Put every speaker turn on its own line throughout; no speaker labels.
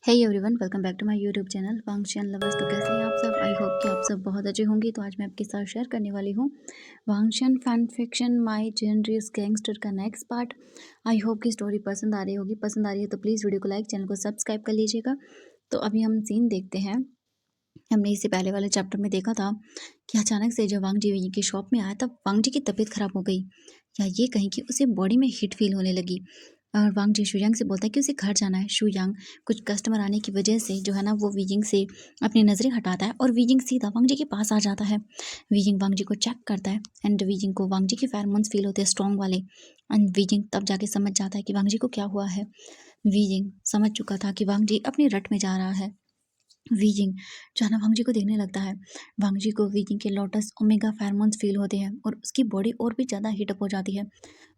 Hey everyone, welcome back to my YouTube channel Wangxian lovers. तो कैसे हैं आप सब? आई होप कि आप सब बहुत अच्छे होंगे। तो आज मैं आपके साथ शेयर करने वाली हूँ वांगशियन फैन फिक्शन माय जेनरियस गैंगस्टर का नेक्स्ट पार्ट। आई होप कि स्टोरी पसंद आ रही होगी। पसंद आ रही है तो प्लीज़ वीडियो को लाइक, चैनल को सब्सक्राइब कर लीजिएगा। तो अभी हम सीन देखते हैं। हमने इससे पहले वाले चैप्टर में देखा था कि अचानक से जब वांग जी की शॉप में आया तब वांग जी की तबीयत खराब हो गई, या ये कहीं कि उसे बॉडी में हीट फील होने लगी। और वांग जी शुयांग से बोलता है कि उसे घर जाना है। शुयांग कुछ कस्टमर आने की वजह से जो है ना वो वीजिंग से अपनी नज़रें हटाता है और वीजिंग सीधा वांग जी के पास आ जाता है। वीजिंग वांग जी को चेक करता है एंड वीजिंग को वांग जी के फेरोमोन्स फील होते हैं स्ट्रॉन्ग वाले। एंड वीजिंग तब जाके समझ जाता है कि वांग जी को क्या हुआ है। वीजिंग समझ चुका था कि वांग जी अपनी रट में जा रहा है। वीजिंग जो है ना वांग जी को देखने लगता है। वांग जी को वीजिंग के लोटस ओमेगा फेरोमोन्स फील होते हैं और उसकी बॉडी और भी ज़्यादा हीटअप हो जाती है।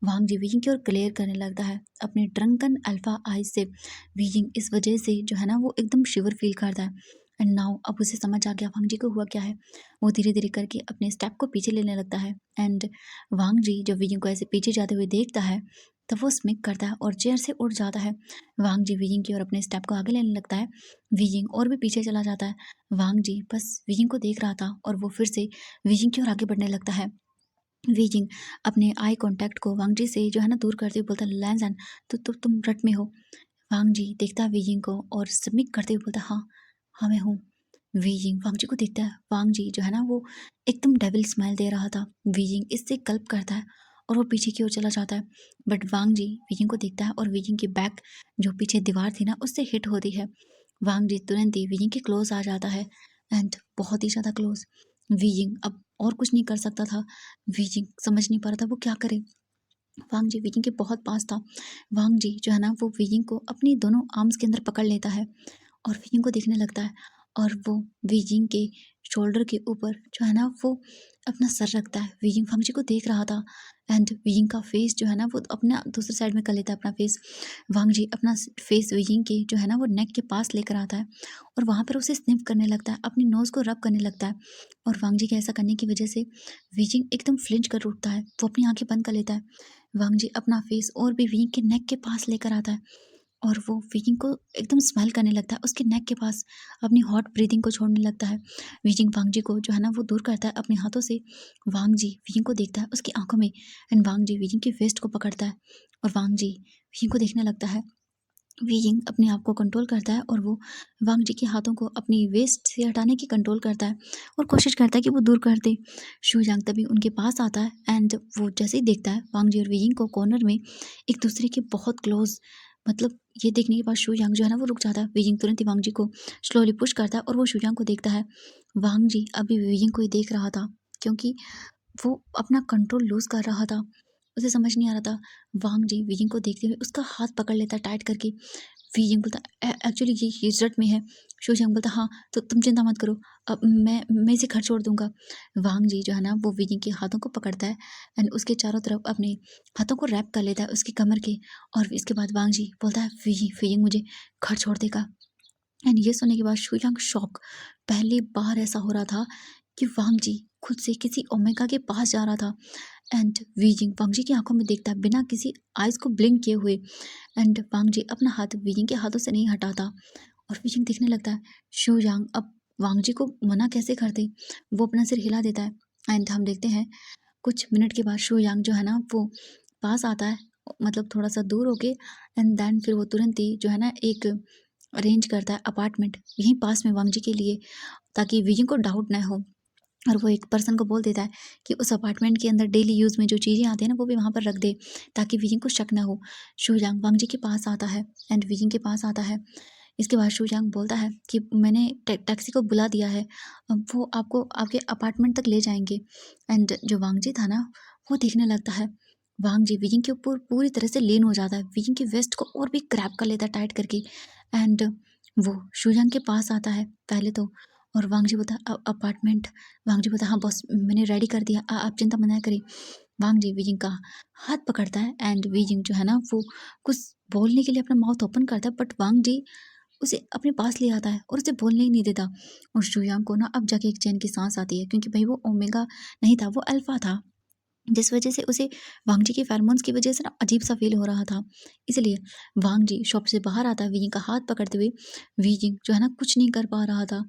वांग जी वीजिंग की ओर ग्लेयर करने लगता है अपने ड्रंकन अल्फा आइज से। वीजिंग इस वजह से जो है ना वो एकदम शिवर फील करता है। एंड नाउ अब उसे समझ आ गया वांग जी को हुआ क्या है। वो धीरे धीरे करके अपने स्टेप को पीछे लेने लगता है। एंड वांग जी जब वीजिंग को ऐसे पीछे जाते हुए देखता है तब वो स्मिक करता है और चेयर से उठ जाता है। वांग जी वीजिंग की ओर अपने स्टेप को आगे लेने लगता है। वीजिंग और भी पीछे चला जाता है। वांग जी बस वीजिंग को देख रहा था और वो फिर से वीजिंग की ओर आगे बढ़ने लगता है। वीजिंग अपने आई कांटेक्ट को वांग जी से जो है ना दूर करते हुए बोलता है, लैंसन तुम रट में हो। वांग जी देखता है वीजिंग को और सबमिट करते हुए बोलता है, हाँ हाँ मैं हूँ। वीजिंग वांग जी को देखता है। वांग जी जो है ना वो एकदम डेविल स्माइल दे रहा था। वीजिंग इससे गल्प करता है और वो पीछे की ओर चला जाता है। बट वांग जी वीजिंग को देखता है और वीजिंग की बैक जो पीछे दीवार थी ना उससे हिट होती है। वांग जी तुरंत ही वीजिंग के क्लोज आ जाता है एंड बहुत ही ज़्यादा क्लोज। वीजिंग अब और कुछ नहीं कर सकता था। वीजिंग समझ नहीं पा रहा था वो क्या करे। वांग जी वीजिंग के बहुत पास था। वांग जी जो है ना वो वीजिंग को अपनी दोनों आर्म्स के अंदर पकड़ लेता है और वीजिंग को देखने लगता है। और वो वीजिंग के शोल्डर के ऊपर जो है ना वो अपना सर रखता है। वीजिंग वांग जी को देख रहा था एंड वीजिंग का फेस जो है ना वो अपना दूसरे साइड में कर लेता है अपना फेस। वांग जी अपना फेस वीजिंग के जो है ना वो नेक के पास लेकर आता है और वहाँ पर उसे स्निफ करने लगता है, अपनी नोज़ को रब करने लगता है। और वांग जी के ऐसा करने की वजह से वीजिंग एकदम फ्लिंच कर उठता है। वो अपनी आंखें बंद कर लेता है। वांग जी अपना फेस और भी वीजिंग के नेक के पास लेकर आता है और वो वीजिंग को एकदम स्मेल करने लगता है उसके नेक के पास। अपनी हॉट ब्रीदिंग को छोड़ने लगता है। वीजिंग वांग जी को जो है ना वो दूर करता है अपने हाथों से। वांग जी वीजिंग को देखता है उसकी आंखों में एंड वांग जी वीजिंग की वेस्ट को पकड़ता है और वांग जी वीजिंग को देखने लगता है। वीजिंग अपने आप को कंट्रोल करता है और वो वांग जी के हाथों को अपनी वेस्ट से हटाने की कंट्रोल करता है और कोशिश करता है कि वो दूर कर दे। शुयांग तभी उनके पास आता है एंड वो जैसे ही देखता है वांग जी और वीजिंग को कॉर्नर में एक दूसरे के बहुत क्लोज, मतलब ये देखने के बाद शुयांग जो है ना वो रुक जाता है। वीजिंग तुरंत ही वांग जी को स्लोली पुश करता है और वो शुयांग को देखता है। वांग जी अभी वीजिंग को ही देख रहा था क्योंकि वो अपना कंट्रोल लूज कर रहा था। उसे समझ नहीं आ रहा था। वांग जी वीजिंग को देखते हुए उसका हाथ पकड़ लेता है टाइट करके। वीजिंग बोलता एक्चुअली ये हिजरत में है। शुयांग बोलता, हाँ तो तुम चिंता मत करो, अब मैं इसे घर छोड़ दूंगा। वांग जी जो है ना वो वीजिंग के हाथों को पकड़ता है एंड उसके चारों तरफ अपने हाथों को रैप कर लेता है उसकी कमर के। और इसके बाद वांग जी बोलता है, वीजिंग मुझे घर छोड़ देगा। एंड ये सुनने के बाद शुयांग शॉक। पहली बार ऐसा हो रहा था कि वांग जी खुद से किसी ओमेगा के पास जा रहा था। एंड वीजिंग वांग जी की आंखों में देखता है बिना किसी आइज को ब्लिंक किए हुए। एंड वांग जी अपना हाथ वीजिंग के हाथों से नहीं हटाता और वीजिंग देखने लगता है शुयांग अब वांग जी को मना कैसे कर दे। वो अपना सिर हिला देता है एंड हम देखते हैं कुछ मिनट के बाद शुयांग जो है ना वो पास आता है, मतलब थोड़ा सा दूर होके। एंड देन फिर वो तुरंत ही जो है ना एक अरेंज करता है अपार्टमेंट यहीं पास में वांग जी के लिए, ताकि वीजिंग को डाउट ना हो। और वो एक पर्सन को बोल देता है कि उस अपार्टमेंट के अंदर डेली यूज़ में जो चीज़ें आती हैं ना वो भी वहाँ पर रख दे, ताकि वीजिंग को शक ना हो। शुयांग वांग जी के पास आता है एंड वीजिंग के पास आता है। इसके बाद शुयांग बोलता है कि मैंने टैक्सी को बुला दिया है, अब वो आपको आपके अपार्टमेंट तक ले जाएंगे। एंड जो वांग जी था ना वो देखने लगता है। वांग जी वीजिंग के ऊपर पूरी तरह से लीन हो जाता है, वीजिंग की वेस्ट को और भी ग्रैब कर लेता है टाइट करके। एंड वो शुयांग के पास आता है पहले तो। और वांग जी बोलता है अपार्टमेंट। वांग जी बोलता है, हाँ बॉस मैंने रेडी कर दिया, आप चिंता मत ना करें। वांग जी वीजिंग का हाथ पकड़ता है एंड वीजिंग जो है ना वो कुछ बोलने के लिए अपना माउथ ओपन करता है, बट वांग जी उसे अपने पास ले आता है और उसे बोलने ही नहीं देता। और शुयांग को ना अब जाके एक चैन की सांस आती है क्योंकि भाई वो ओमेगा नहीं था, वो अल्फा था। जिस वजह से उसे वांग जी के फेरोमोन्स की वजह से ना अजीब-सा फ़ील हो रहा था। इसलिए वांग जी शॉप से बाहर आता है वीइंग का हाथ पकड़ते हुए। वीइंग जो है ना कुछ नहीं कर पा रहा था।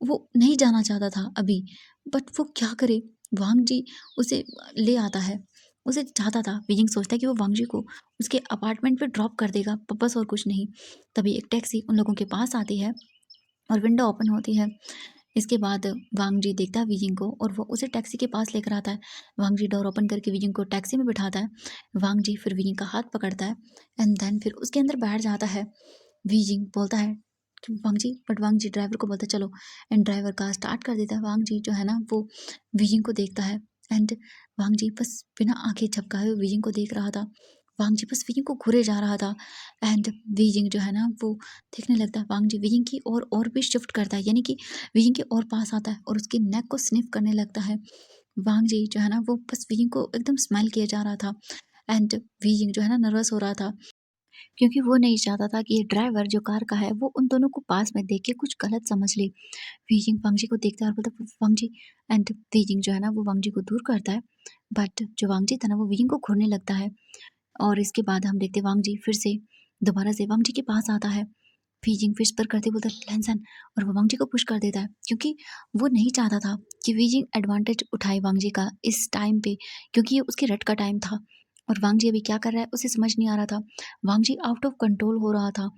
वो नहीं जाना चाहता था अभी, बट वो क्या करे? वांग जी उसे ले आता है। उसे चाहता था, वीइंग सोचता है कि वो वांग जी को उसके अपार्टमेंट पे ड्रॉप कर देगा, बस और कुछ नहीं। तभी एक टैक्सी उन लोगों के पास आती है और विंडो ओपन होती है। इसके बाद वांग जी देखता है वीजिंग को और वो उसे टैक्सी के पास लेकर आता है। वांग जी डोर ओपन करके वीजिंग को टैक्सी में बिठाता है। वांग जी फिर वीजिंग का हाथ पकड़ता है एंड देन फिर उसके अंदर बैठ जाता है। वीजिंग बोलता है कि वांग जी, बट वांग जी ड्राइवर को बोलता है चलो, एंड ड्राइवर कार स्टार्ट कर देता है। वांग जी जो है ना वो वीजिंग को देखता है एंड वांग जी बस बिना आंखें झपकाए हुए वीजिंग को देख रहा था। वांग जी बस वीजिंग को घूरे जा रहा था एंड वीजिंग जो है ना वो देखने लगता है। वांग जी वीजिंग की और भी शिफ्ट करता है, यानी कि वीजिंग के और पास आता है और उसकी नेक को स्निफ करने लगता है। वांग जी जो है ना वो बस वीजिंग को एकदम स्माइल किया जा रहा था एंड वीजिंग जो है ना नर्वस हो रहा था, क्योंकि वो नहीं चाहता था कि ये ड्राइवर जो कार का है वो उन दोनों को पास में देख के कुछ गलत समझ ले। वीजिंग वांग जी को देखता है और बोलता है वांग जी, एंड वीजिंग जो है ना वो वांग जी को दूर करता है। बट जो वांग जी था ना वो वीजिंग को घूरने लगता है और इसके बाद हम देखते हैं वांग जी फिर से दोबारा से वांग जी के पास आता है। वीजिंग फिश पर करते बोलता है लहसन, और वो वांग जी को पुश कर देता है, क्योंकि वो नहीं चाहता था कि वीजिंग एडवांटेज उठाए वांग जी का इस टाइम पे, क्योंकि ये उसके रट का टाइम था और वांग जी अभी क्या कर रहा है उसे समझ नहीं आ रहा था। वांग जी आउट ऑफ कंट्रोल हो रहा था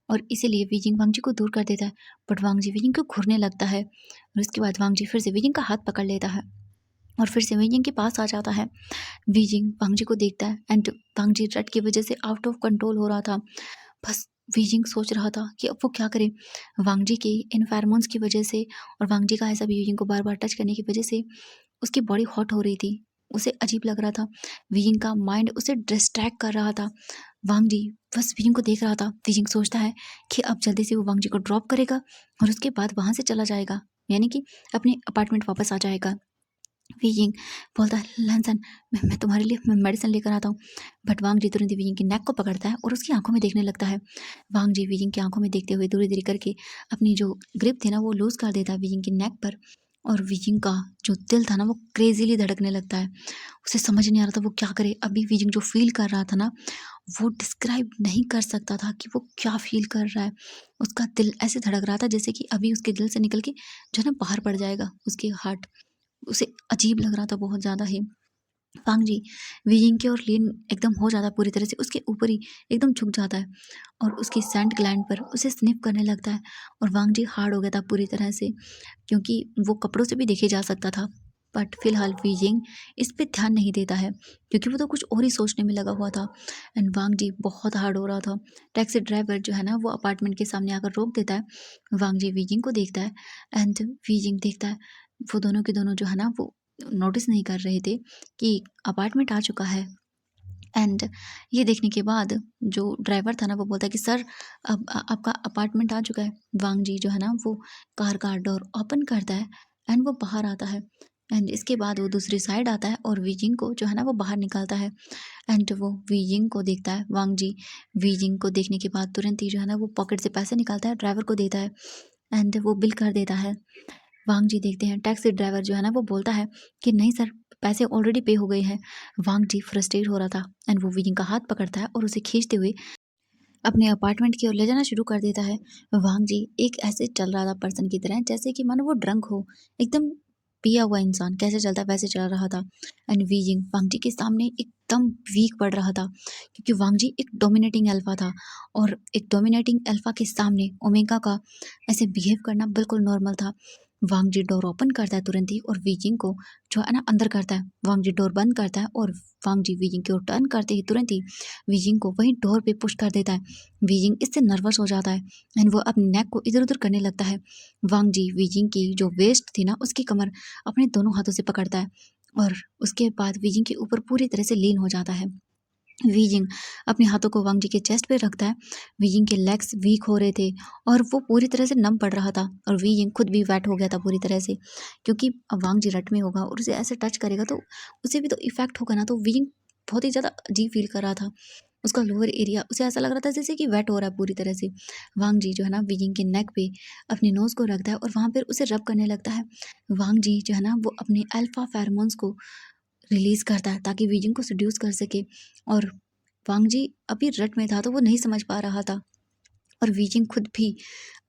और इसीलिए वीजिंग वांग जी को दूर कर देता है। बट वांग जी वीजिंग को घूरने लगता है और उसके बाद वांग जी फिर से वीजिंग का हाथ पकड़ लेता है और फिर से वीजिंग के पास आ जाता है। वीजिंग वांग जी को देखता है एंड वांग जी रट की वजह से आउट ऑफ कंट्रोल हो रहा था। बस वीजिंग सोच रहा था कि अब वो क्या करे। वांग जी के इन फेरोमोन्स की वजह से और वांग जी का ऐसा वीजिंग को बार बार टच करने की वजह से उसकी बॉडी हॉट हो रही थी। उसे अजीब लग रहा था। वीजिंग का माइंड उसे डिस्ट्रैक्ट कर रहा था। वांग जी बस वीजिंग को देख रहा था। वीजिंग सोचता है कि अब जल्दी से वो वांग जी को ड्रॉप करेगा और उसके बाद वहाँ से चला जाएगा, यानी कि अपने अपार्टमेंट वापस आ जाएगा। वीजिंग बोलता है लहसन, मैं तुम्हारे लिए मेडिसिन लेकर आता हूँ। बट वांग जी तुरंत ही वीजिंग की नेक को पकड़ता है और उसकी आंखों में देखने लगता है। वांग जी वीजिंग की आंखों में देखते हुए धीरे धीरे करके अपनी जो ग्रिप थी ना वो लूज कर देता है वीजिंग की नेक पर, और वीजिंग का जो दिल था ना वो क्रेजीली धड़कने लगता है। उसे समझ नहीं आ रहा था वो क्या करे। अभी वीजिंग जो फील कर रहा था ना वो डिस्क्राइब नहीं कर सकता था कि वो क्या फील कर रहा है। उसका दिल ऐसे धड़क रहा था जैसे कि अभी उसके दिल से निकल के जो है ना बाहर पड़ जाएगा उसके हार्ट। उसे अजीब लग रहा था बहुत ज़्यादा ही। वांग जी वीइंग की ओर लीन एकदम हो जाता है पूरी तरह से, उसके ऊपर ही एकदम झुक जाता है और उसकी सेंट ग्लैंड पर उसे स्निफ करने लगता है। और वांग जी हार्ड हो गया था पूरी तरह से, क्योंकि वो कपड़ों से भी देखे जा सकता था। बट फिलहाल वीइंग इस पे ध्यान नहीं देता है, क्योंकि वो तो कुछ और ही सोचने में लगा हुआ था। एंड वांग जी बहुत हार्ड हो रहा था। टैक्सी ड्राइवर जो है ना वो अपार्टमेंट के सामने आकर रोक देता है। वांग जी वीइंग को देखता है एंड वीइंग देखता है। वो दोनों के दोनों जो है ना वो नोटिस नहीं कर रहे थे कि अपार्टमेंट आ चुका है। एंड ये देखने के बाद जो ड्राइवर था ना वो बोलता है कि सर, अब आपका अपार्टमेंट आ चुका है। वांग जी जो है ना वो कार का डोर ओपन करता है एंड वो बाहर आता है। एंड इसके बाद वो दूसरी साइड आता है और वीजिंग को जो है ना वो बाहर निकालता है। एंड वो वीजिंग को देखता है। वांग जी वीजिंग को देखने के बाद तुरंत ही जो है ना वो पॉकेट से पैसे निकालता है, ड्राइवर को देता है एंड वो बिल कर देता है। वांग जी देखते हैं टैक्सी ड्राइवर जो है ना वो बोलता है कि नहीं सर, पैसे ऑलरेडी पे हो गए हैं। वांग जी फ्रस्ट्रेट हो रहा था एंड वो वीजिंग का हाथ पकड़ता है और उसे खींचते हुए अपने अपार्टमेंट की ओर ले जाना शुरू कर देता है। वांग जी एक ऐसे चल रहा था पर्सन की तरह जैसे कि मानो वो ड्रंक हो, एकदम पिया हुआ इंसान कैसे चलता है वैसे चल रहा था। एंड वीजिंग वांग जी के सामने एकदम वीक पड़ रहा था, क्योंकि वांग जी एक डोमिनेटिंग अल्फा था और एक डोमिनेटिंग अल्फा के सामने ओमेगा का ऐसे बिहेव करना बिल्कुल नॉर्मल था। वांग जी डोर ओपन करता है तुरंत ही और वीजिंग को जो है ना अंदर करता है। वांग जी डोर बंद करता है और वांग जी वीजिंग की ओर टर्न करते ही तुरंत ही वीजिंग को वहीं डोर पे पुश कर देता है। वीजिंग इससे नर्वस हो जाता है एंड वो अपनी नेक को इधर उधर करने लगता है। वांग जी वीजिंग की जो वेस्ट थी ना उसकी कमर अपने दोनों हाथों से पकड़ता है और उसके बाद वीजिंग के ऊपर पूरी तरह से लीन हो जाता है। वीजिंग अपने हाथों को वांग जी के चेस्ट पे रखता है। वीजिंग के लेग्स वीक हो रहे थे और वो पूरी तरह से नम पड़ रहा था और वीजिंग खुद भी वेट हो गया था पूरी तरह से, क्योंकि अब वांग जी रट में होगा और उसे ऐसे टच करेगा तो उसे भी तो इफेक्ट होगा ना। तो वीजिंग बहुत ही ज़्यादा अजीब फील कर रहा था। उसका लोअर एरिया उसे ऐसा लग रहा था जैसे कि वेट हो रहा है पूरी तरह से। वांग जी जो है ना वीजिंग के नेक पे अपने नोज़ को रखता है और वहाँ पर उसे रब करने लगता है। वांग जी जो है ना वो अपने अल्फा फेरोमोन्स को रिलीज़ करता है ताकि वीजिंग को सेड्यूस कर सके। और वांग जी अभी रट में था तो वो नहीं समझ पा रहा था, और वीजिंग खुद भी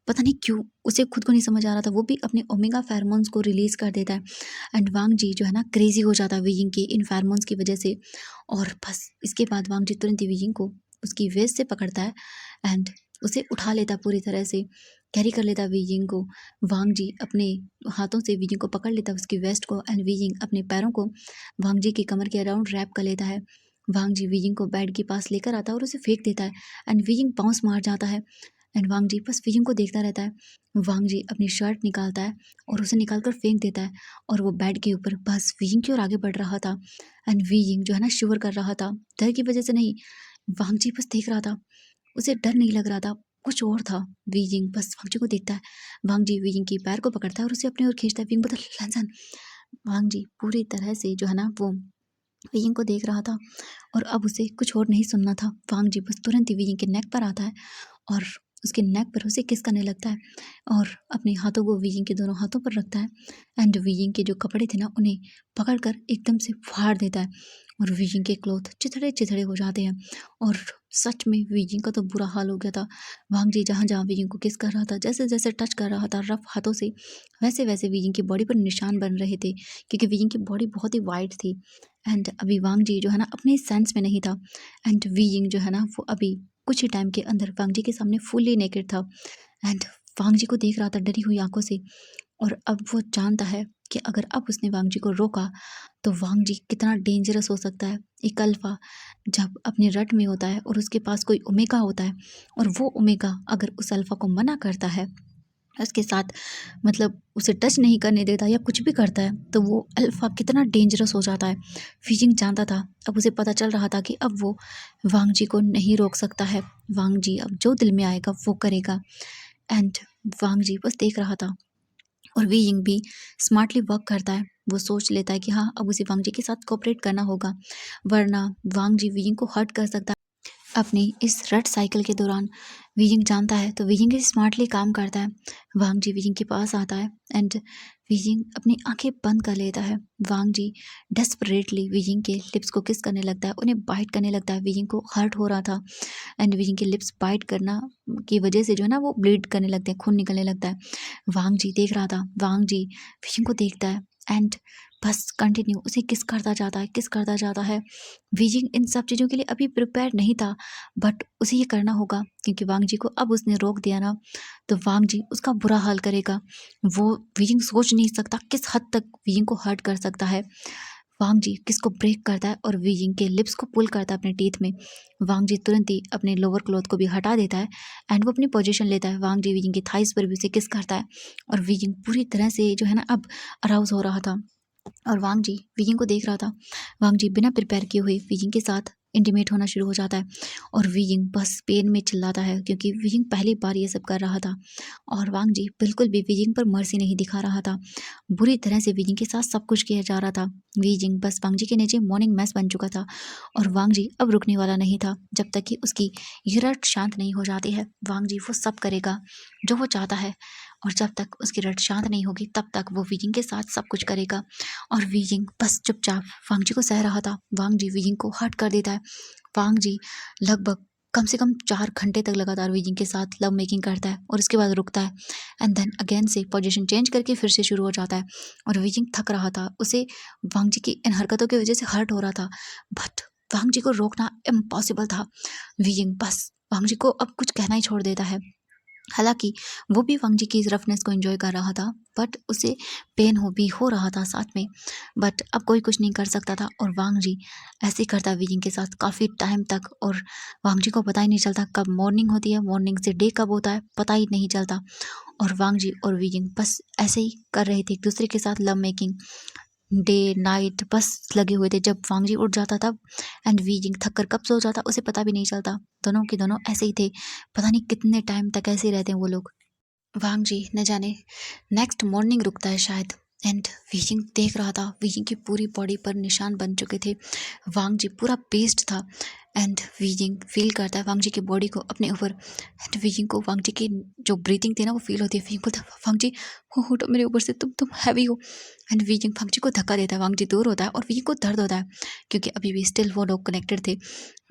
पता नहीं क्यों उसे खुद को नहीं समझ आ रहा था, वो भी अपने ओमेगा फेरोमोन्स को रिलीज़ कर देता है। एंड वांग जी जो है ना क्रेजी हो जाता है वीजिंग की इन फेरोमोन्स की वजह से। और बस इसके बाद वांग जी तुरंत ही वीजिंग को उसकी वेस्ट से पकड़ता है एंड उसे उठा लेता है, पूरी तरह से कैरी कर लेता है वीजिंग को। वांग जी अपने हाथों से वीजिंग को पकड़ लेता है, उसकी वेस्ट को, एंड वीजिंग अपने पैरों को वांग जी की कमर के अराउंड रैप कर लेता है। वांग जी वीजिंग को बेड के पास लेकर आता है और उसे फेंक देता है, एंड वीजिंग बाउंस मार जाता है। एंड वांग जी बस वीजिंग को देखता रहता है। वांग जी अपनी शर्ट निकालता है और उसे निकाल कर फेंक देता है, और वो बेड के ऊपर बस वीजिंग की ओर आगे बढ़ रहा था। एंड वीजिंग जो है ना शिवर कर रहा था, डर की वजह से नहीं, वांग जी बस देख रहा था, उसे डर नहीं लग रहा था, कुछ और था। वीजिंग बस वांग जी को देखता है, वांग जी वीजिंग की पैर को पकड़ता है और उसे अपनी ओर खींचता है। वीजिंग बोलता है लंसन। वांग जी पूरी तरह से जो है ना वो वीजिंग को देख रहा था, और अब उसे कुछ और नहीं सुनना था। वांग जी बस तुरंत ही वीजिंग के नेक पर आता है और उसके नेक पर उसे किस करने लगता है, और अपने हाथों को वीजिंग के दोनों हाथों पर रखता है। एंड वीजिंग के जो कपड़े थे ना उन्हें पकड़कर एकदम से फाड़ देता है, और वीजिंग के क्लॉथ चिथड़े चिथड़े हो जाते हैं। और सच में वीजिंग का तो बुरा हाल हो गया था। वांग जी जहाँ जहाँ वीजिंग को किस कर रहा था, जैसे जैसे टच कर रहा था रफ हाथों से, वैसे वैसे वीजिंग की बॉडी पर निशान बन रहे थे, क्योंकि वीजिंग की बॉडी बहुत ही वाइट थी। एंड अभी वांग जी जो है ना अपने सेंस में नहीं था, एंड वीजिंग जो है ना वो अभी कुछ ही टाइम के अंदर वांग जी के सामने फुल्ली नेकेड था, एंड वांग जी को देख रहा था डरी हुई आंखों से। और अब वो जानता है कि अगर अब उसने वांग जी को रोका तो वांग जी कितना डेंजरस हो सकता है। एक अल्फा जब अपने रट में होता है और उसके पास कोई ओमेगा होता है, और वो ओमेगा अगर उस अल्फा को मना करता है, उसके साथ मतलब उसे टच नहीं करने देता या कुछ भी करता है, तो वो अल्फा कितना डेंजरस हो जाता है। वीजिंग जानता था, अब उसे पता चल रहा था कि अब वो वांग जी को नहीं रोक सकता है। वांग जी अब जो दिल में आएगा वो करेगा। एंड वांग जी बस देख रहा था, और वीइंग भी स्मार्टली वर्क करता है। वो सोच लेता है कि हाँ अब उसे वांग जी के साथ कोऑपरेट करना होगा, वरना वांग जी वीइंग को हर्ट कर सकता है। अपनी इस रट साइकिल के दौरान वीजिंग जानता है, तो वीजिंग स्मार्टली काम करता है। वांग जी वीजिंग के पास आता है एंड वीजिंग अपनी आंखें बंद कर लेता है। वांग जी डेस्परेटली वीजिंग के लिप्स को किस करने लगता है, उन्हें बाइट करने लगता है। वीजिंग को हर्ट हो रहा था, एंड वीजिंग के लिप्स बाइट करना की वजह से जो है ना वो ब्लीड करने लगते हैं, खून निकलने लगता है। वांग जी देख रहा था, वांग जी वीजिंग को देखता है एंड बस कंटिन्यू उसे किस करता जाता है, किस करता जाता है। वीजिंग इन सब चीज़ों के लिए अभी प्रिपेयर नहीं था, बट उसे ये करना होगा, क्योंकि वांग जी को अब उसने रोक दिया ना, तो वांग जी उसका बुरा हाल करेगा। वो वीजिंग सोच नहीं सकता किस हद तक वीजिंग को हर्ट कर सकता है। वांग जी किसको ब्रेक करता है और वीजिंग के लिप्स को पुल करता है अपने टीथ में। वांग जी तुरंत ही अपने लोअर क्लॉथ को भी हटा देता है एंड वो अपनी पोजीशन लेता है। वांग जी वीजिंग की थाइस पर भी उसे किस करता है, और वीजिंग पूरी तरह से जो है ना अब अराउज हो रहा था, और वांग जी वीजिंग को देख रहा था। वांग जी बिना प्रिपेयर किए हुए वीजिंग के साथ इंटीमेट होना शुरू हो जाता है, और वीजिंग बस पेन में चिल्लाता है, क्योंकि वीजिंग पहली बार ये सब कर रहा था। और वांग जी बिल्कुल भी वीजिंग पर मर्जी नहीं दिखा रहा था, बुरी तरह से वीजिंग के साथ सब कुछ किया जा रहा था। वीजिंग बस वांग जी के नीचे मॉर्निंग मैस बन चुका था, और वांग जी अब रुकने वाला नहीं था जब तक कि उसकी ये रट शांत नहीं हो जाती है। वांग जी वो सब करेगा जो वो चाहता है, और जब तक उसकी रट शांत नहीं होगी तब तक वो वीजिंग के साथ सब कुछ करेगा। और वीजिंग बस चुपचाप वांग जी को सह रहा था। वांग जी वीजिंग को हर्ट कर देता है। वांग जी लगभग कम से कम 4 घंटे तक लगातार वीजिंग के साथ लव मेकिंग करता है, और उसके बाद रुकता है, एंड देन अगेन से पोजीशन चेंज करके फिर से शुरू हो जाता है। और वीजिंग थक रहा था, उसे वांग जी की इन हरकतों की वजह से हर्ट हो रहा था, बट वांग जी को रोकना इम्पॉसिबल था। वीजिंग बस वांग जी को अब कुछ कहना ही छोड़ देता है। हालांकि वो भी वांग जी की इस रफनेस को एंजॉय कर रहा था, बट उसे पेन हो रहा था साथ में, बट अब कोई कुछ नहीं कर सकता था। और वांग जी ऐसे ही करता वीजिंग के साथ काफ़ी टाइम तक, और वांग जी को पता ही नहीं चलता कब मॉर्निंग होती है, मॉर्निंग से डे कब होता है पता ही नहीं चलता। और वांग जी और वीजिंग बस ऐसे ही कर रहे थे एक दूसरे के साथ लव मेकिंग, डे नाइट बस लगे हुए थे। जब वांग जी उठ जाता तब, एंड वीजिंग थक कर कब सो जाता उसे पता भी नहीं चलता। दोनों के दोनों ऐसे ही थे, पता नहीं कितने टाइम तक ऐसे ही रहते हैं वो लोग। वांग जी न जाने नेक्स्ट मॉर्निंग रुकता है शायद, एंड वीजिंग देख रहा था। वीजिंग की पूरी बॉडी पर निशान बन चुके थे। वांग जी पूरा पेस्ट था एंड वीजिंग फील करता है वांग जी की बॉडी को अपने ऊपर एंड वीजिंग को वांग जी की जो ब्रीथिंग थी ना वो फील होती है। वीजिंग बोलता है वांग जी हो हटो मेरे ऊपर से, तुम हैवी हो। एंड वीजिंग वांग जी को धक्का देता है। वांग जी दूर होता है और वीजिंग को दर्द होता है क्योंकि अभी भी स्टिल वो लोग कनेक्टेड थे।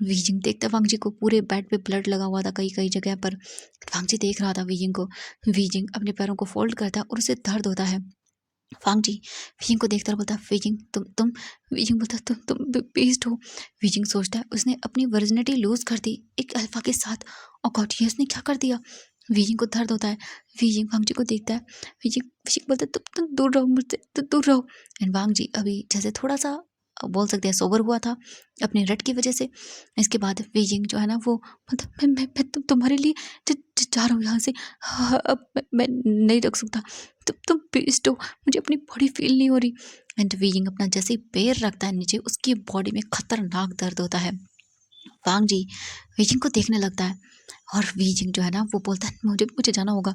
वीजिंग देखता है वांग जी को, पूरे बेड पे ब्लड लगा हुआ था कई कई जगह पर। वांग जी देख रहा था वीजिंग को। वीजिंग अपने पैरों को फोल्ड करता है और उसे दर्द होता है। वांग जी वीजिंग को देखता बोलता वीजिंग तुम वीजिंग बोलता तुम बेस्ट हो। वीजिंग सोचता है उसने अपनी वर्जिनिटी लूज कर दी एक अल्फा के साथ। और गॉड ये उसने क्या कर दिया। वीजिंग को दर्द होता है। वीजिंग वांग जी को देखता है। वीजिंग वीजिंग बोलता तुम दूर रहो मुझसे, तुम दूर रहो। एंड वांग जी अभी जैसे थोड़ा सा बोल सकते हैं सोबर हुआ था अपने रट की वजह से। इसके बाद वीजिंग जो है ना वो मतलब मैं तुम्हारे लिए जा रहा हूँ यहाँ से। हाँ, अब मैं नहीं रख सकता। तुम बेस्ट हो, मुझे अपनी बॉडी फील नहीं हो रही। एंड वीजिंग अपना जैसे ही पैर रखता है नीचे उसकी बॉडी में खतरनाक दर्द होता है। वांग जी वीजिंग को देखने लगता है और वीजिंग जो है ना वो बोलता है मुझे मुझे जाना होगा।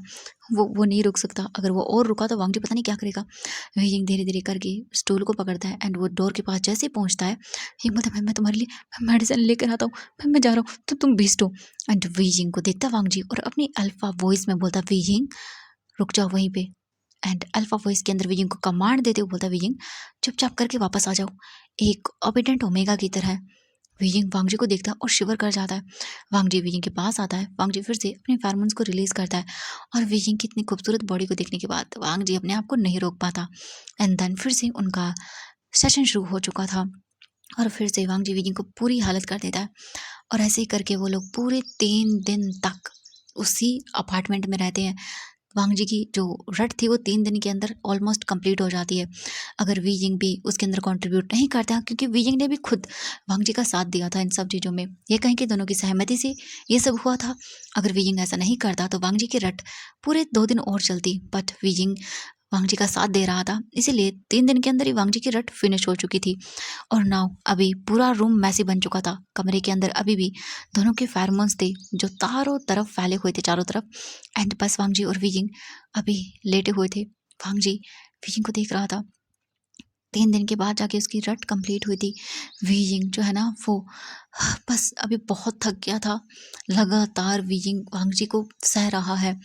वो नहीं रुक सकता। अगर वो और रुका तो वांग जी पता नहीं क्या करेगा। वीजिंग धीरे धीरे करके स्टूल को पकड़ता है एंड वो डोर के पास जैसे ही पहुंचता है वीजिंग बोलता है मैं तुम्हारे लिए मेडिसिन लेकर आता हूँ, मैं जा रहा हूँ तो तुम बेस्ट हो। एंड वीजिंग को देखता वांग जी और अपनी अल्फा वॉइस में बोलता वीजिंग रुक जाओ वहीं पे। एंड अल्फा वॉइस के अंदर वीजिंग को कमांड देते हुए बोलता वीजिंग चुपचाप करके वापस आ जाओ, एक ओबीडेंट ओमेगा की तरह। वीजिंग वांग जी को देखता है और शिवर कर जाता है। वांग जी वीजिंग के पास आता है। वांग जी फिर से अपने फेरोमोन्स को रिलीज करता है और वीजिंग की इतनी खूबसूरत बॉडी को देखने के बाद वांग जी अपने आप को नहीं रोक पाता। एंड देन फिर से उनका सेशन शुरू हो चुका था और फिर से वांग जी वीजिंग को पूरी हालत कर देता है। और ऐसे ही करके वो लोग पूरे 3 दिन तक उसी अपार्टमेंट में रहते हैं। वांग जी की जो रट थी वो 3 दिन के अंदर ऑलमोस्ट कंप्लीट हो जाती है अगर वीजिंग भी उसके अंदर कंट्रीब्यूट नहीं करता, क्योंकि वीजिंग ने भी खुद वांग जी का साथ दिया था इन सब चीज़ों में। ये कहीं कि दोनों की सहमति से ये सब हुआ था। अगर वीजिंग ऐसा नहीं करता तो वांग जी की रट पूरे 2 दिन और चलती, बट वीजिंग वांग जी का साथ दे रहा था, इसीलिए 3 दिन के अंदर ही वांग जी की रट फिनिश हो चुकी थी। और नाउ अभी पूरा रूम मैसी बन चुका था। कमरे के अंदर अभी भी दोनों के फेरोमोन्स थे जो चारों तरफ फैले हुए थे चारों तरफ। एंड बस वांग जी और वीजिंग अभी लेटे हुए थे। वांग जी वीजिंग को देख रहा था। 3 दिन के बाद जाके उसकी रट कंप्लीट हुई थी। वीजिंग जो है ना वो बस अभी बहुत थक गया था। लगातार वीजिंग वांग जी को सह रहा है।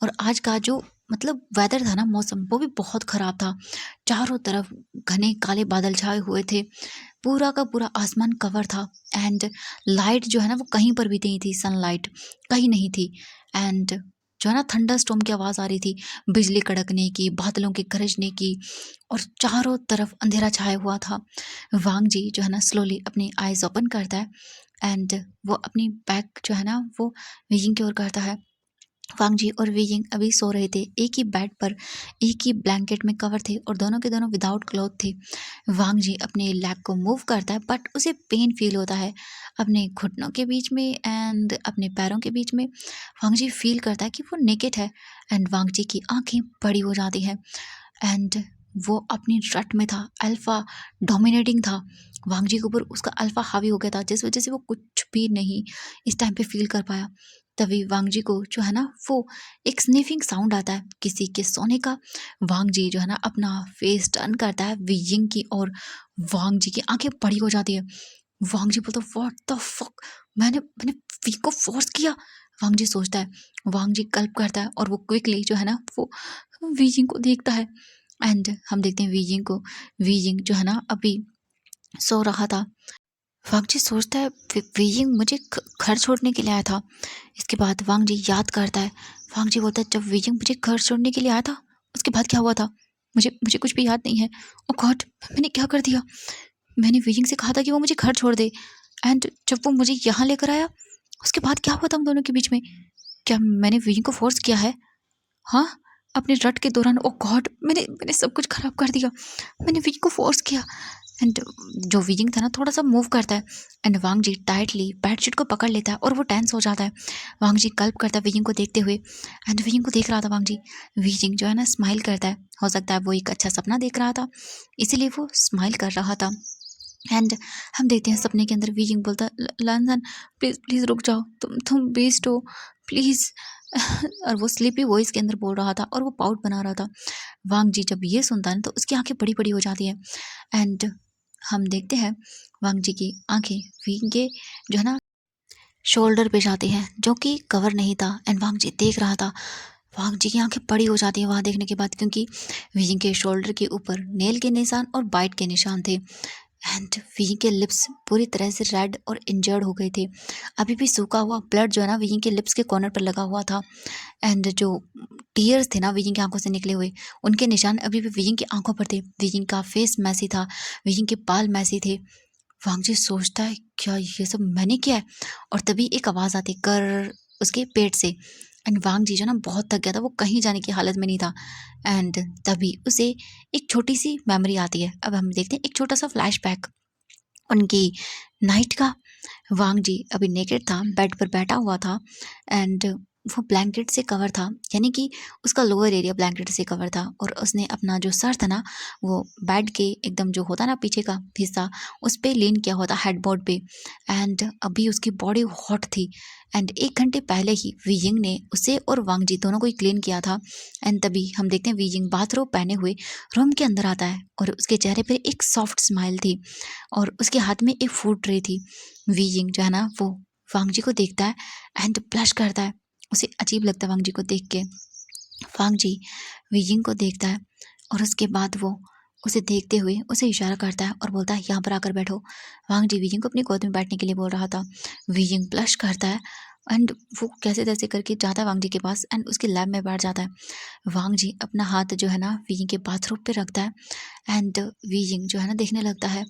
और आज का जो मतलब वेदर था ना, मौसम वो भी बहुत ख़राब था। चारों तरफ घने काले बादल छाए हुए थे। पूरा का पूरा आसमान कवर था एंड लाइट जो है ना वो कहीं पर भी नहीं थी, सनलाइट कहीं नहीं थी। एंड जो है ना थंडर स्टॉर्म की आवाज़ आ रही थी, बिजली कड़कने की, बादलों के गरजने की, और चारों तरफ अंधेरा छाया हुआ था। वांग जी जो है ना स्लोली अपनी आइज ओपन करता है एंड वो अपनी बैक जो है ना वो वीजिंग की ओर करता है। वांग जी और वीजिंग अभी सो रहे थे एक ही बेड पर, एक ही ब्लैंकेट में कवर थे और दोनों के दोनों विदाउट क्लॉथ थे। वांग जी अपने लेग को मूव करता है बट उसे पेन फील होता है अपने घुटनों के बीच में एंड अपने पैरों के बीच में। वांग जी फील करता है कि वो नेकेड है एंड वांग जी की आंखें बड़ी हो जाती हैं एंड वो अपनी रट में था, अल्फा डोमिनेटिंग था। वांग जी के ऊपर उसका अल्फा हावी हो गया था जिस वजह से वो कुछ भी नहीं इस टाइम पे फील कर पाया। तभी वांग जी को जो है ना वो एक स्निफिंग साउंड आता है किसी के सोने का। वांग जी जो है ना अपना फेस टर्न करता है वीजिंग की और वांग जी की आंखें बड़ी हो जाती है। वांग जी बोलता व्हाट द फक, मैंने मैंने वी को फोर्स किया। वांग जी सोचता है। वांग जी कल्प करता है और वो क्विकली जो है ना वो वीजिंग को देखता है एंड हम देखते हैं वीजिंग को। वीजिंग जो है ना अभी सो रहा था। वांग जी सोचता है वीजिंग मुझे घर छोड़ने के लिए आया था। इसके बाद वांग जी याद करता है। वांग जी बोलता है जब वीजिंग मुझे घर छोड़ने के लिए आया था उसके बाद क्या हुआ था, मुझे मुझे कुछ भी याद नहीं है। ओ गॉड, मैंने क्या कर दिया। मैंने वीजिंग से कहा था कि वो मुझे घर छोड़ दे एंड जब वो मुझे यहाँ लेकर आया उसके बाद क्या हुआ था हम दोनों के बीच में। क्या मैंने वीजिंग को फोर्स किया है? हाँ, अपने रट के दौरान। ओ गॉड, मैंने मैंने सब कुछ खराब कर दिया। मैंने वीजिंग को फोर्स किया एंड जो वीजिंग था ना थोड़ा सा मूव करता है and Wang ji tightly bedsheet को पकड़ लेता है और वो टेंस हो जाता है। वांग जी कल्प करता है वीजिंग को देखते हुए एंड वीजिंग को देख रहा था वांग जी। वीजिंग जो है ना स्माइल करता है। हो सकता है वो एक अच्छा सपना देख रहा था इसीलिए वो स्माइल कर रहा था। एंड हम देखते हैं सपने के अंदर वीजिंग बोलता है लंदन प्लीज़ प्लीज़ रुक जाओ, तुम बेस्ट हो प्लीज़। और वो स्लीपी वॉइस के अंदर बोल रहा था और वो पाउट बना रहा था। वांग जी जब ये सुनता है तो उसकी आंखें बड़ी बड़ी हो जाती है। एंड हम देखते हैं वांग जी की आंखें वीइंग के जो है ना शोल्डर पे जाती हैं, जो कि कवर नहीं था। एंड वांग जी देख रहा था। वांग जी की आंखें बड़ी हो जाती हैं वहाँ देखने के बाद, क्योंकि वीइंग के शोल्डर के ऊपर नेल के निशान और बाइट के निशान थे। एंड वी के लिप्स पूरी तरह से रेड और इंजर्ड हो गए थे। अभी भी सूखा हुआ ब्लड जो है ना वी के लिप्स के कॉर्नर पर लगा हुआ था। एंड जो टीयर्स थे ना वी की आंखों से निकले हुए, उनके निशान अभी भी वी की आंखों पर थे। वी का फेस मैसी था, वी के बाल मैसी थे। वांग जी सोचता है क्या ये सब मैंने किया है। और तभी एक आवाज़ आती कर उसके पेट से। एंड वांग जी जो ना बहुत थक गया था, वो कहीं जाने की हालत में नहीं था। एंड तभी उसे एक छोटी सी मेमोरी आती है। अब हम देखते हैं एक छोटा सा फ्लैशबैक उनकी नाइट का। वांग जी अभी नेकेड था, बेड पर बैठा हुआ था। एंड वो ब्लैंकेट से कवर था, यानी कि उसका लोअर एरिया ब्लैंकेट से कवर था। और उसने अपना जो सर था ना, वो बेड के एकदम जो होता ना पीछे का हिस्सा, उस पे लीन किया हुआ था हेडबोर्ड पे। एंड अभी उसकी बॉडी हॉट थी। एंड 1 घंटे पहले ही वीयिंग ने उसे और वांग जी दोनों को ही क्लीन किया था। एंड तभी हम देखते हैं वीयिंग बाथरोब पहने हुए रूम के अंदर आता है और उसके चेहरे पर एक सॉफ्ट स्माइल थी और उसके हाथ में एक फूड ट्रे थी। वीयिंग जो है ना वो वांग जी को देखता है एंड ब्लश करता है। उसे अजीब लगता है वांग जी को देख के। वांग जी वीयिंग को देखता है और उसके बाद वो उसे देखते हुए उसे इशारा करता है और बोलता है यहाँ पर आकर बैठो। वांग जी वीयिंग को अपनी गोद में बैठने के लिए बोल रहा था। वीयिंग ब्लश करता है एंड वो कैसे तैसे करके जाता है वांग जी के पास एंड उसके लैब में बैठ जाता है। वांग जी अपना हाथ जो है ना वीयिंग के बाथरूम पे रखता है। एंड वीयिंग जो है ना देखने लगता है।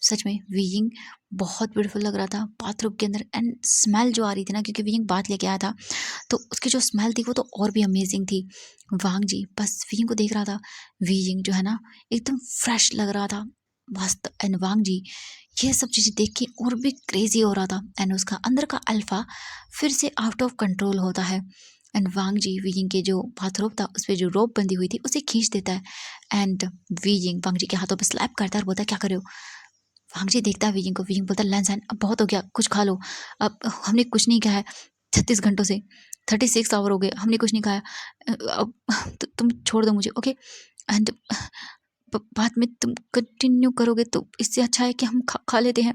सच में वीयिंग बहुत ब्यूटीफुल लग रहा था बाथरूम के अंदर। एंड स्मेल जो आ रही थी ना, क्योंकि वीयिंग बाथ लेके आया था, तो उसकी जो स्मेल थी वो तो और भी अमेजिंग थी। वांग जी बस वीयिंग को देख रहा था। वीयिंग जो है ना एकदम फ्रेश लग रहा था मस्त। एंड वांग जी ये सब चीज़ें देख के और भी क्रेजी हो रहा था। एंड उसका अंदर का अल्फा फिर से आउट ऑफ कंट्रोल होता है। एंड वांग जी वीयिंग के जो बाथरोब था उस पर जो रोप बंधी हुई थी उसे खींच देता है। एंड वीयिंग वांग जी के हाथों पर स्लैप करता है और बोलता है क्या कर रहे हो। वांग जी देखता है वीयिंग को। वीयिंग बोलता है लैंसन अब बहुत हो गया, कुछ खा लो। अब हमने कुछ नहीं खाया है 36 घंटों से, 36 आवर हो गए हमने कुछ नहीं खाया। अब तुम छोड़ दो मुझे, ओके। एंड बाद में तुम कंटिन्यू करोगे तो इससे अच्छा है कि हम खा लेते हैं।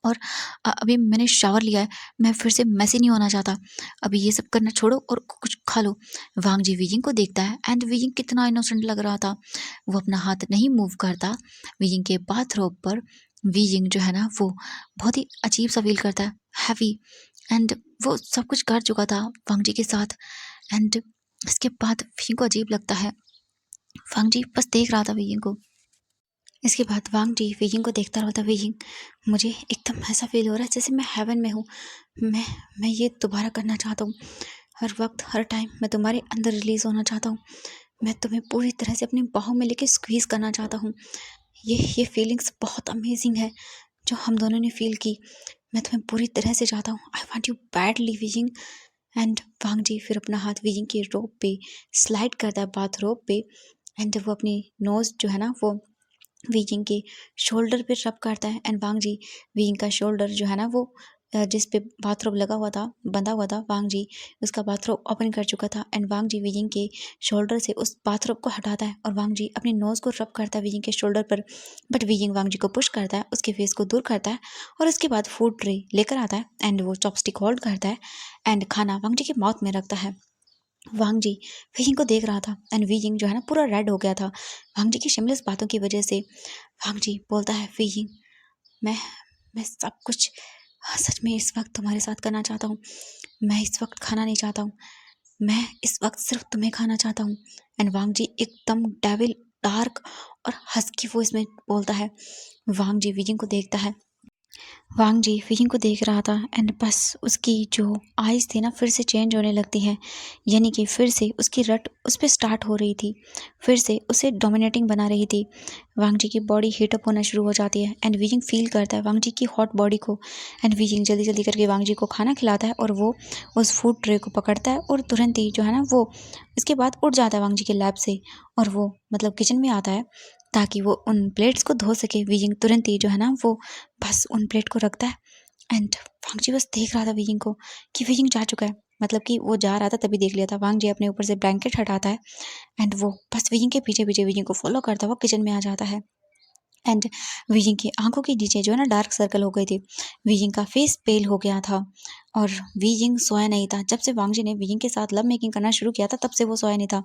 और अभी मैंने शावर लिया है, मैं फिर से मैसी नहीं होना चाहता। अभी ये सब करना छोड़ो और कुछ खा लो। वांग जी वीयिंग को देखता है एंड वीयिंग कितना इनोसेंट लग रहा था। वो अपना हाथ नहीं मूव करता वीयिंग के बाथरोब पर। वीयिंग जो है ना वो बहुत ही अजीब सा फील करता है, हैवी। एंड वो सब कुछ कर चुका था वांग जी के साथ। एंड इसके बाद वीयिंग को अजीब लगता है। वांग जी बस देख रहा था वीयिंग को। इसके बाद वांग जी वीयिंग को देखता रहा था। वीयिंग मुझे एकदम ऐसा फील हो रहा है जैसे मैं हेवन में हूँ। मैं ये दोबारा करना चाहता हूँ। हर वक्त हर टाइम मैं तुम्हारे अंदर रिलीज़ होना चाहता हूँ। मैं तुम्हें पूरी तरह से अपनी बाहों में लेके स्क्वीज़ करना चाहता हूँ। ये फीलिंग्स बहुत अमेजिंग है जो हम दोनों ने फील की। मैं तुम्हें पूरी तरह से चाहता हूँ। I want you badly Wei Ying. And वांग जी फिर अपना हाथ वीयिंग के रोप पे स्लाइड करता है, बाथ रोप पे। एंड वो अपनी नोज़ जो है ना वो वीइंग के शोल्डर पे रब करता है। एंड वांग जी वीइंग का शोल्डर जो है ना वो जिस पे बाथरोब लगा हुआ था, बंधा हुआ था, वांग जी उसका बाथरोब ओपन कर चुका था। एंड वांग जी वीइंग के शोल्डर से उस बाथरोब को हटाता है और वांग जी अपने नोज़ को रब करता है वीइंग के शोल्डर पर। बट वीइंग वांग जी को पुश करता है, उसके फेस को दूर करता है और उसके बाद फूड ट्रे लेकर आता है एंड वो चॉपस्टिक होल्ड करता है एंड खाना वांग जी के माउथ में रखता है। वांग जी वीइंग को देख रहा था एंड वीइंग जो है ना पूरा रेड हो गया था वांग जी की शिमलेस बातों की वजह से। वांग जी बोलता है वीइंग मैं मैं सब कुछ सच में इस वक्त तुम्हारे साथ करना चाहता हूँ। मैं इस वक्त खाना नहीं चाहता हूँ, मैं इस वक्त सिर्फ तुम्हें खाना चाहता हूँ। एंड वांग जी एकदम डेविल डार्क और हस्की वॉइस में बोलता है। वांग जी वीइंग को देखता है। वांग जी वीइंग को देख रहा था एंड बस उसकी जो आइज़ थी ना फिर से चेंज होने लगती हैं, यानी कि फिर से उसकी रट उस पर स्टार्ट हो रही थी, फिर से उसे डोमिनेटिंग बना रही थी। वांग जी की बॉडी हीटअप होना शुरू हो जाती है एंड वीइंग फील करता है वांग जी की हॉट बॉडी को। एंड वीइंग जल्दी जल्दी करके वांग जी को खाना खिलाता है और वो उस फूड ट्रे को पकड़ता है और तुरंत ही जो है ना वो इसके बाद उठ जाता है वांग जी के लैब से और वो मतलब किचन में आता है ताकि वो उन प्लेट्स को धो सके। वीइंग तुरंत ही जो है ना वो बस उन प्लेट को रखता है। एंड वांग जी बस देख रहा था वीइंग को कि वीइंग जा चुका है। मतलब कि वो जा रहा था तभी देख लिया था। वांग जी अपने ऊपर से ब्लैंकेट हटाता है एंड वो बस विजिंग के पीछे विजिंग को फॉलो करता हुआ किचन में आ जाता है एंड विजिंग की आंखों के नीचे जो है ना डार्क सर्कल हो गई थी। विजिंग का फेस पेल हो गया था और विजिंग सोया नहीं था। जब से वांग जी ने विजिंग के साथ लव मेकिंग करना शुरू किया था तब से वो सोया नहीं था।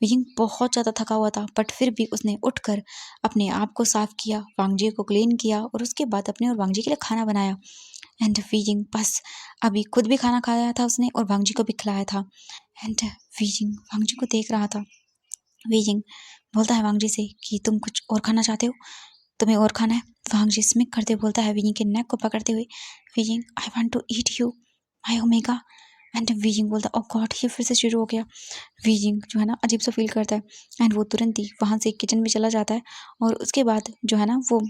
विजिंग बहुत ज़्यादा थका हुआ था बट फिर भी उसने उठकर अपने आप को साफ किया, वांग जी को क्लीन किया और उसके बाद अपने और वांग जी के लिए खाना बनाया। एंड विजिंग बस अभी खुद भी खाना खाया था उसने और वांग जी को भी खिलाया था। एंड विजिंग वांग जी को देख रहा था। विजिंग बोलता है वांग जी से कि तुम कुछ और खाना चाहते हो, तुम्हें और खाना है। वांग जी स्मिक करते बोलता है विजिंग के नेक को पकड़ते हुए, विजिंग I want to eat you my omega. And विजिंग बोलता है ओ गॉड ये फिर से शुरू हो गया। विजिंग जो है ना अजीब सा फील करता है एंड वो तुरंत ही वहाँ से किचन में चला जाता है और उसके बाद जो है ना वो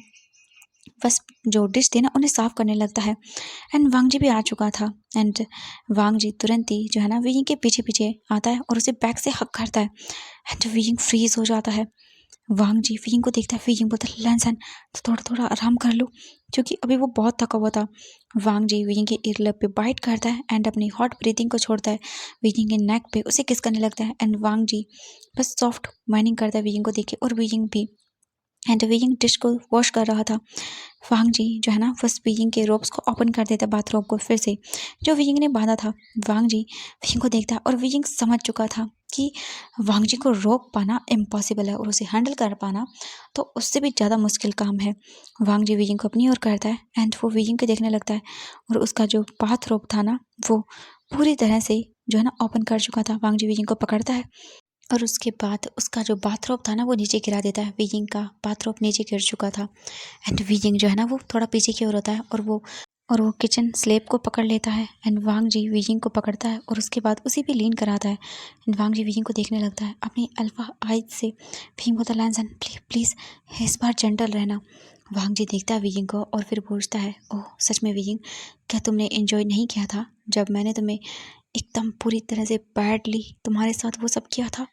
बस जो डिश थी ना उन्हें साफ करने लगता है। एंड वांग जी भी आ चुका था एंड वांग जी तुरंत ही जो है ना विजिंग के पीछे पीछे आता है और उसे बैक से हक करता है एंड विजिंग फ्रीज हो जाता है। वांग जी विजिंग को देखता है। विजिंग बोलता है लैंसन तो थोड़ा थोड़ा आराम कर लो क्योंकि अभी वो बहुत थका हुआ था। वांग जी विजिंग के ईयर पे बाइट करता है एंड अपनी हॉट ब्रीथिंग को छोड़ता है। विजिंग के नेक पे उसे किस करने लगता है एंड वांग जी बस सॉफ्ट माइनिंग करता है विजिंग को देखे और विजिंग भी एंड विजिंग डिश को वॉश कर रहा था। वांग जी जो है ना बस विजिंग के रोप्स को ओपन कर देता है बाथरोब को फिर से जो विजिंग ने बांधा था। वांग जी विजिंग को देखता है और विजिंग समझ चुका था कि वांग जी को रोक पाना इम्पॉसिबल है और उसे हैंडल कर पाना तो उससे भी ज़्यादा मुश्किल काम है। वांग जी विजिंग को अपनी ओर करता है एंड वो विजिंग को देखने लगता है और उसका जो बाथरोब था ना वो पूरी तरह से जो है ना ओपन कर चुका था। वांग जी विजिंग को पकड़ता है और उसके बाद उसका जो बाथरोब था ना वो नीचे गिरा देता है। विजिंग का बाथरोब नीचे गिर चुका था एंड विजिंग जो है ना वो थोड़ा पीछे की ओर होता है और वो किचन स्लेब को पकड़ लेता है एंड वांग जी विजिंग को पकड़ता है और उसके बाद उसे भी लीन कराता है एंड वांग जी विजिंग को देखने लगता है अपनी अल्फा आइज से। विजिंग बोलता है लैंसन प्लीज प्लीज़ इस बार जेंटल रहना। वांग जी देखता है विजिंग को और फिर पूछता है ओह सच में विजिंग, क्या तुमने एंजॉय नहीं किया था जब मैंने तुम्हें एकदम पूरी तरह से बैडली तुम्हारे साथ वो सब किया था?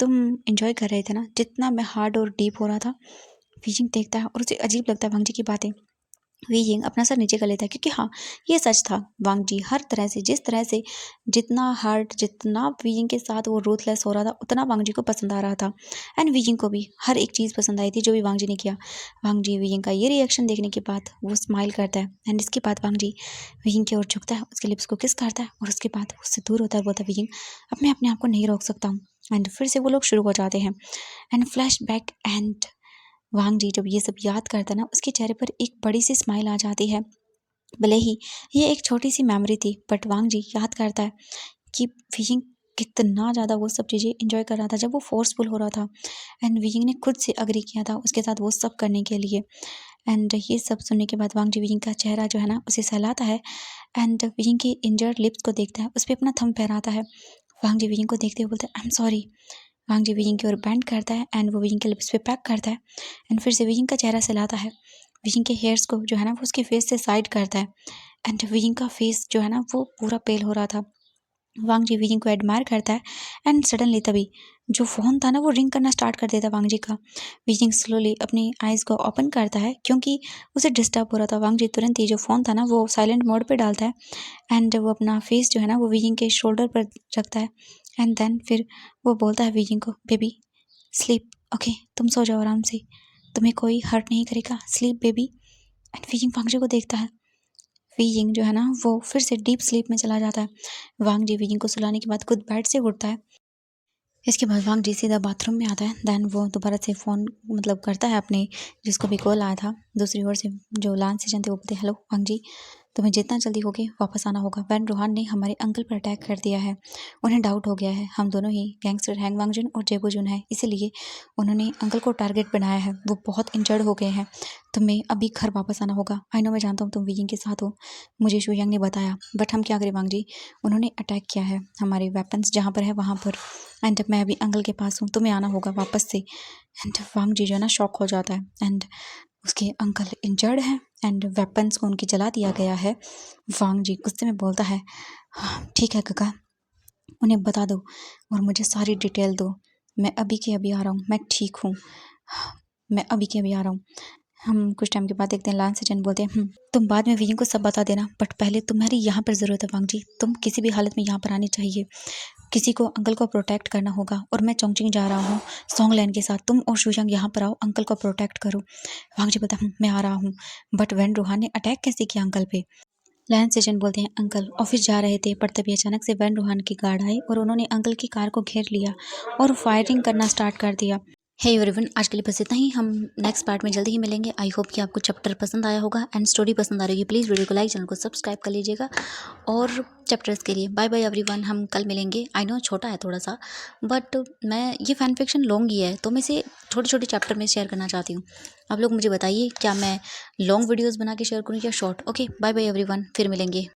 तुम एंजॉय कर रहे थे ना जितना मैं हार्ड और डीप हो रहा था। विजिंग देखता है और उसे अजीब लगता है वांग जी की बातें। विजिंग अपना सर नीचे कर लेता है क्योंकि हाँ ये सच था। वांग जी हर तरह से जिस तरह से जितना हार्ड जितना विजिंग के साथ वो रूथलेस हो रहा था उतना वांग जी को पसंद आ रहा था एंड विजिंग को भी हर एक चीज़ पसंद आई थी जो भी वांग जी ने किया। वांग जी विजिंग का ये रिएक्शन देखने के बाद वो स्माइल करता है एंड इसके बाद वांग जी विजिंग की ओर झुकता है, उसके लिप्स को किस करता है और उसके बाद उससे दूर होता है। बोलता है विजिंग अब मैं अपने आप को नहीं रोक सकता हूँ एंड फिर से वो लोग शुरू हो जाते हैं एंड फ्लैश बैक एंड वांग जी जब ये सब याद करता है ना उसके चेहरे पर एक बड़ी सी स्माइल आ जाती है। भले ही ये एक छोटी सी मेमोरी थी बट वांग जी याद करता है कि विजिंग कितना ज़्यादा वो सब चीज़ें एंजॉय कर रहा था जब वो फोर्सफुल हो रहा था एंड विजिंग ने खुद से अग्री किया था उसके साथ वो सब करने के लिए। एंड ये सब सुनने के बाद वांग जी विजिंग का चेहरा जो है ना उसे सहलाता है एंड विजिंग की इंजर्ड लिप्स को देखता है, उस पर अपना थंब फहराता है। वांग जी विजिंग को देखते हुए बोलता है I am sorry. Wangji विजिंग की ओर बेंड करता है एंड वो विजिंग के लिप्स पे पैक करता है एंड फिर से विजिंग का चेहरा सहलाता है। विजिंग के हेयर्स को जो है ना वो उसके फेस से साइड करता है एंड विजिंग का फेस जो है ना वो पूरा पेल हो रहा था। वांग जी विजिंग को एडमायर करता है एंड सडनली तभी जो फ़ोन था ना वो रिंग करना स्टार्ट कर देता है वांग जी का। विजिंग स्लोली अपनी आइज़ को ओपन करता है क्योंकि उसे डिस्टर्ब हो रहा था। वांग जी तुरंत ही जो फ़ोन था ना वो साइलेंट मोड पे डालता है एंड वो अपना फेस जो है ना वो विजिंग के शोल्डर पर रखता है एंड देन फिर वो बोलता है विजिंग को बेबी स्लीप ओके, तुम सो जाओ आराम से, तुम्हें कोई हर्ट नहीं करेगा, स्लीप बेबी। एंड विजिंग वांग जी को देखता है। विजिंग जो है ना वो फिर से डीप स्लीप में चला जाता है। वांग जी विजिंग को सुलाने के बाद खुद बेड से उठता है। इसके बाद वांग जी सीधा बाथरूम में आता है। देन वो दोबारा से फ़ोन मतलब करता है अपने जिसको भी कॉल आया था दूसरी ओर से जो लान से जानते वो बोलते हेलो वांग जी, तुम्हें जितना जल्दी होगे वापस आना होगा। वैन रोहान ने हमारे अंकल पर अटैक कर दिया है, उन्हें डाउट हो गया है हम दोनों ही गैंगस्टर हैंग वांगजुन और जेबू जुन है, इसीलिए उन्होंने अंकल को टारगेट बनाया है। वो बहुत इंजर्ड हो गए हैं, तुम्हें अभी घर वापस आना होगा। आई नो मैं जानता हूँ तुम विजिंग के साथ हो, मुझे शुयांग ने बताया, बट हम क्या करें वांग जी, उन्होंने अटैक किया है हमारे वेपन्स जहाँ पर है वहाँ पर एंड मैं अभी अंकल के पास हूँ, तुम्हें आना होगा वापस से। एंड वांग जी जो है ना शॉक हो जाता है एंड उसके अंकल इंजर्ड हैं एंड वेपन्स को उनके जला दिया गया है। वांग जी गुस्से में बोलता है हाँ ठीक है काका, उन्हें बता दो और मुझे सारी डिटेल दो, मैं अभी के अभी आ रहा हूँ, मैं ठीक हूँ, मैं अभी के अभी आ रहा हूँ। हम कुछ टाइम के बाद देखते हैं लान सेजन बोलते हैं, तुम बाद में वियिंग को सब बता देना, बट पहले तुम्हारी यहाँ पर ज़रूरत है वांग जी। तुम किसी भी हालत में यहाँ पर आनी चाहिए। किसी को अंकल को प्रोटेक्ट करना होगा और मैं चोंगचिंग जा रहा हूँ सॉन्गलैंड के साथ। तुम और शुजांग यहाँ पर आओ, अंकल को प्रोटेक्ट करो। वांग जी बोलता मैं आ रहा हूँ। बट वैन रोहान ने अटैक कैसे किया अंकल पे? लैन सेजन बोलते हैं, अंकल ऑफिस जा रहे थे पर तभी अचानक से वैन रोहान की गार्ड आई और उन्होंने अंकल की कार को घेर लिया और फायरिंग करना स्टार्ट कर दिया। हे एवरीवन, आज के लिए बस इतना ही। हम नेक्स्ट पार्ट में जल्दी ही मिलेंगे। आई होप कि आपको चैप्टर पसंद आया होगा एंड स्टोरी पसंद आ रही है। प्लीज़ वीडियो को लाइक, चैनल को सब्सक्राइब कर लीजिएगा। और चैप्टर्स के लिए बाय बाय एवरीवन, हम कल मिलेंगे। आई नो छोटा है थोड़ा सा, बट मैं ये फैन फिक्शन लॉन्ग ही है तो मैं इसे छोटे छोटे चैप्टर में शेयर करना चाहती हूँ। आप लोग मुझे बताइए क्या मैं लॉन्ग वीडियोज़ बना के शेयर करूँ या short. Okay bye bye everyone, फिर मिलेंगे।